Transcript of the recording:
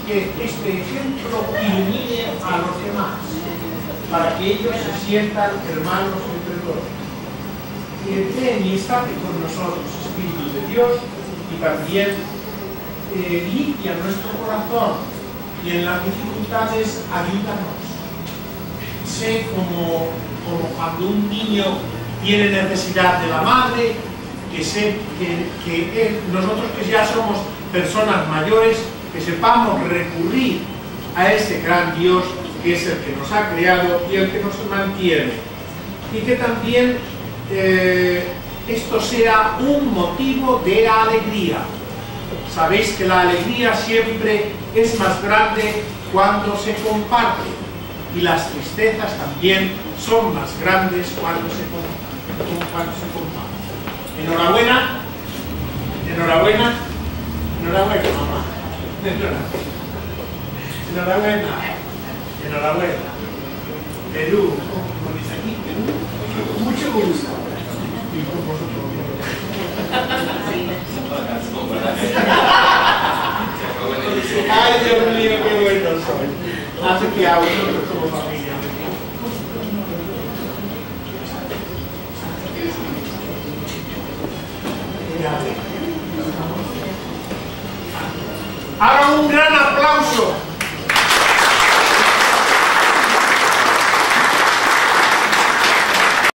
que este ejemplo ilumine a los demás, para que ellos se sientan hermanos entre todos. Ven y estate con nosotros, Espíritu de Dios, y también limpia nuestro corazón, y en las dificultades ayúdanos. Sé como cuando un niño tiene necesidad de la madre, que nosotros que ya somos personas mayores, que sepamos recurrir a ese gran Dios que es el que nos ha creado y el que nos mantiene. Y que también esto sea un motivo de alegría. Sabéis que la alegría siempre es más grande cuando se comparte, y las tristezas también son más grandes cuando se comparten. Enhorabuena, enhorabuena, enhorabuena, mamá. Enhorabuena, enhorabuena. Perú, ¿cómo dice aquí? Perú. Mucho gusto. Y con vosotros. Ay, Dios mío, qué bueno soy. Hace que a vosotros como familia. Ahora un gran aplauso